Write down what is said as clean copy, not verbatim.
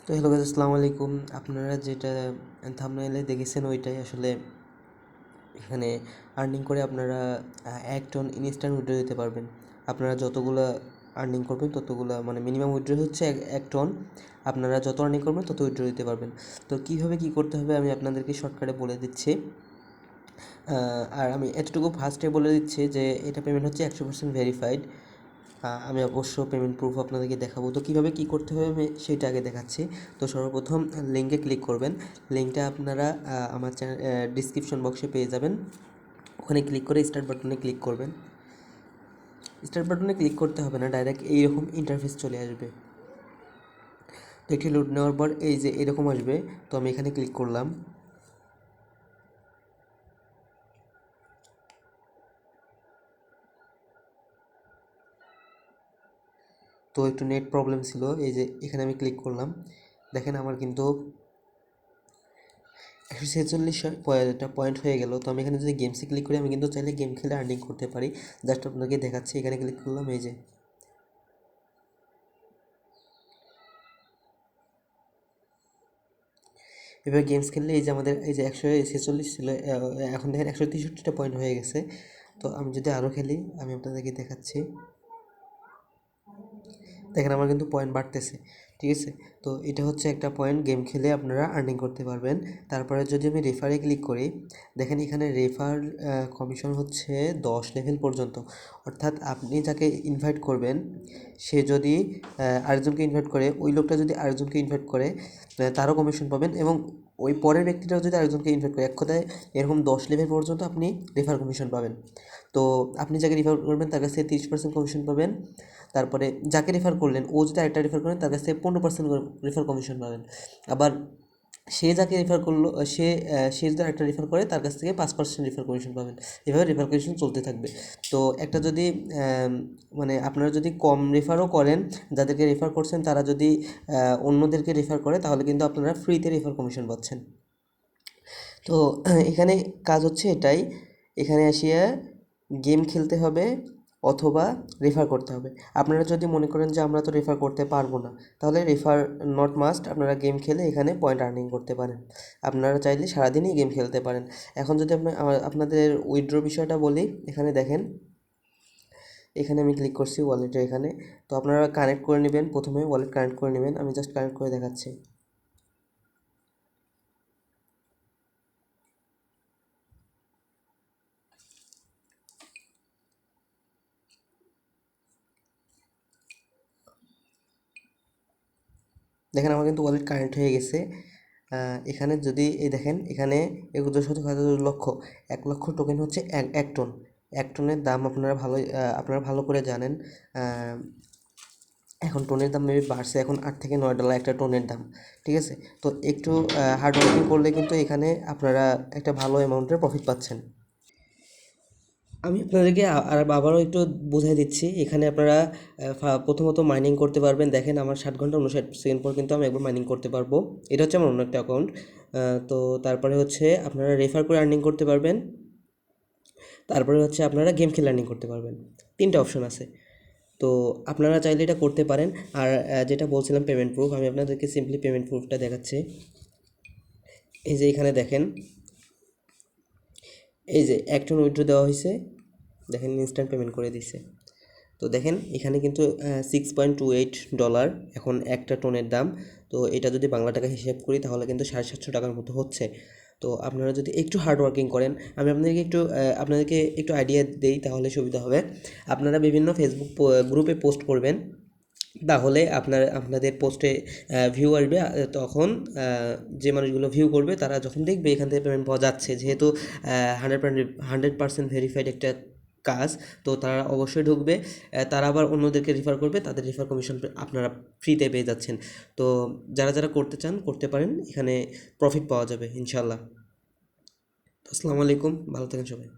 তো hello guys, আসসালামু আলাইকুম। আপনারা যেটা থাম্বনেইলে দেখেছেন ওইটাই আসলে এখানে আর্নিং করে আপনারা 1 টন ইনস্ট্যান্ট উইথড্র দিতে পারবেন। আপনারা যতগুলো আর্নিং করবেন ততগুলো মানে মিনিমাম উইথড্র হচ্ছে 1 টন। আপনারা যত আর্নিং করবেন তত উইথড্র দিতে পারবেন। তো কীভাবে কী করতে হবে আমি আপনাদেরকে শর্টকাটে বলে দিচ্ছি। আর আমি এতটুকু ফার্স্টে বলে দিচ্ছি যে এটা পেমেন্ট হচ্ছে 100% ভেরিফাইড। আমি অবশ্য পেমেন্ট প্রুফ আপনাদেরকে দেখাবো। তো কীভাবে কী করতে হবে আমি সেটা আগে দেখাচ্ছি। তো সর্বপ্রথম লিঙ্কে ক্লিক করবেন। লিঙ্কটা আপনারা আমার চ্যানেল ডিসক্রিপশন বক্সে পেয়ে যাবেন। ওখানে ক্লিক করে স্টার্ট বাটনে ক্লিক করবেন। স্টার্ট বাটনে ক্লিক করতে হবে না, ডাইরেক্ট এইরকম ইন্টারফেস চলে আসবে। তো একটি লোড নেওয়ার পর এই যে এরকম আসবে। তো আমি এখানে ক্লিক করলাম। তো একটু নেট প্রবলেম ছিল, এই যে এখানে আমি ক্লিক করলাম। দেখেন আমার কিন্তু 146 পয়েন্ট হয়ে গেল। তো আমি এখানে যদি গেমসে ক্লিক করি আমি কিন্তু চাইলে গেম খেলে আর্নিং করতে পারি। জাস্ট আপনাকে দেখাচ্ছি, এখানে ক্লিক করলাম। এই যে এবার গেমস খেললে এই যে আমাদের এই যে 146 ছিল, এখন দেখেন 163টা পয়েন্ট হয়ে গেছে। তো আমি যদি আরও খেলি আমি আপনাদেরকে দেখাচ্ছি। দেখেন আমার কিন্তু পয়েন্ট বাড়তেছে, ঠিক আছে। তো এটা হচ্ছে একটা পয়েন্ট, গেম খেলে আপনারা আর্নিং করতে পারবেন। তারপরে যদি আমি রেফারে ক্লিক করি, দেখেন এখানে রেফার কমিশন হচ্ছে 10 লেভেল পর্যন্ত। অর্থাৎ আপনি যাকে ইনভাইট করবেন সে যদি আরেকজনকে ইনভাইট করে, ওই লোকটা যদি আরেকজনকে ইনভাইট করে তারও কমিশন পাবেন, এবং ওই পরের ব্যক্তিটাও যদি আরেকজনকে ইনভাইট করে, এক কথায় এরকম 10 লেভেল পর্যন্ত আপনি রেফার কমিশন পাবেন। তো আপনি যাকে রেফার করবেন তার কাছ থেকে 30% কমিশন পাবেন। তারপরে যাকে রেফার করলেন ও যদি আরেকটা রেফার করেন তার কাছ থেকে 15% রেফার কমিশন পাবেন। আবার সে যাকে রেফার করলো সে যদি আরেকটা রেফার করে তার কাছ থেকে 5% রেফার কমিশন পাবেন। এভাবে রেফার কমিশন চলতে থাকবে। তো একটা যদি মানে আপনারা যদি কম রেফারও করেন, যাদেরকে রেফার করছেন তারা যদি অন্যদেরকে রেফার করে তাহলে কিন্তু আপনারা ফ্রিতে রেফার কমিশন পাচ্ছেন। তো এখানে কাজ হচ্ছে এটাই, এখানে আসিয়া গেম খেলতে হবে অথবা রেফার করতে হবে। আপনারা যদি মনে করেন যে আমরা তো রেফার করতে পারবো না, তাহলে রেফার নট মাস্ট, আপনারা গেম খেলে এখানে পয়েন্ট আর্নিং করতে পারেন। আপনারা চাইলে সারাদিনই গেম খেলতে পারেন। এখন যদি আপনাদের উইথড্র বিষয়টা বলি, এখানে দেখেন এখানে আমি ক্লিক করছি ওয়ালেটে এখানে। তো আপনারা কানেক্ট করে নেবেন, প্রথমে ওয়ালেট কানেক্ট করে নেবেন। আমি জাস্ট কানেক্ট করে দেখাচ্ছি। দেখেন আমার কিন্তু ওয়ালেট কানেক্ট হয়ে গেছে। এখানে যদি এই দেখেন এখানে 11,17,000 1 লক্ষ টোকেন হচ্ছে 1 টন। 1 টনের দাম আপনারা ভালো করে জানেন। এখন টোনের দাম মেবি বাড়ছে, এখন $8 থেকে $9 একটা টোনের দাম, ঠিক আছে। তো একটু হার্ড ওয়ার্কিং করলে কিন্তু এখানে আপনারা একটা ভালো অ্যামাউন্টের প্রফিট পাচ্ছেন। আমি আপনাদেরকে আবারও একটু বুঝাই দিচ্ছি। এখানে আপনারা প্রথমত মাইনিং করতে পারবেন। দেখেন আমার 60 ঘন্টা 59 সেকেন্ড পর কিন্তু আমি একবার মাইনিং করতে পারবো। এটা হচ্ছে আমার অন্য একটা অ্যাকাউন্ট। তো তারপরে হচ্ছে আপনারা রেফার করে আর্নিং করতে পারবেন। তারপরে হচ্ছে আপনারা গেম খেলে আর্নিং করতে পারবেন। 3টা অপশন আছে। তো আপনারা চাইলে এটা করতে পারেন। আর যেটা বলছিলাম পেমেন্ট প্রুফ, আমি আপনাদেরকে সিম্পলি পেমেন্ট প্রুফটা দেখাচ্ছি। এই যে এখানে দেখেন, এই যে 1 টন উইথড্র দেওয়া হয়েছে, দেখেন ইনস্ট্যান্ট পেমেন্ট করে দিচ্ছে। তো দেখেন এখানে কিন্তু $6.28 এখন একটা টোনের দাম। তো এটা যদি বাংলা টাকা হিসেব করি তাহলে কিন্তু 750 টাকার মতো হচ্ছে। তো আপনারা যদি একটু হার্ড ওয়ার্কিং করেন, আমি আপনাদেরকে একটু আইডিয়া দেই তাহলে সুবিধা হবে। আপনারা বিভিন্ন ফেসবুক গ্রুপে পোস্ট করবেন, তাহলে আপনাদের পোস্টে ভিউ আসবে। তখন যে মানুষগুলো ভিউ করবে তারা যখন দেখবে এখান থেকে পেমেন্ট পাওয়া যাচ্ছে, যেহেতু 100% ভেরিফাইড একটা কাজ, তো তারা অবশ্যই ঢুকবে। তারা আবার অন্যদেরকে রেফার করবে, তাদের রেফার কমিশন আপনারা ফ্রিতে পেয়ে যাচ্ছেন। তো যারা যারা করতে চান করতে পারেন, এখানে প্রফিট পাওয়া যাবে ইনশাল্লাহ। আসসালামু আলাইকুম, ভালো থাকেন সবাই।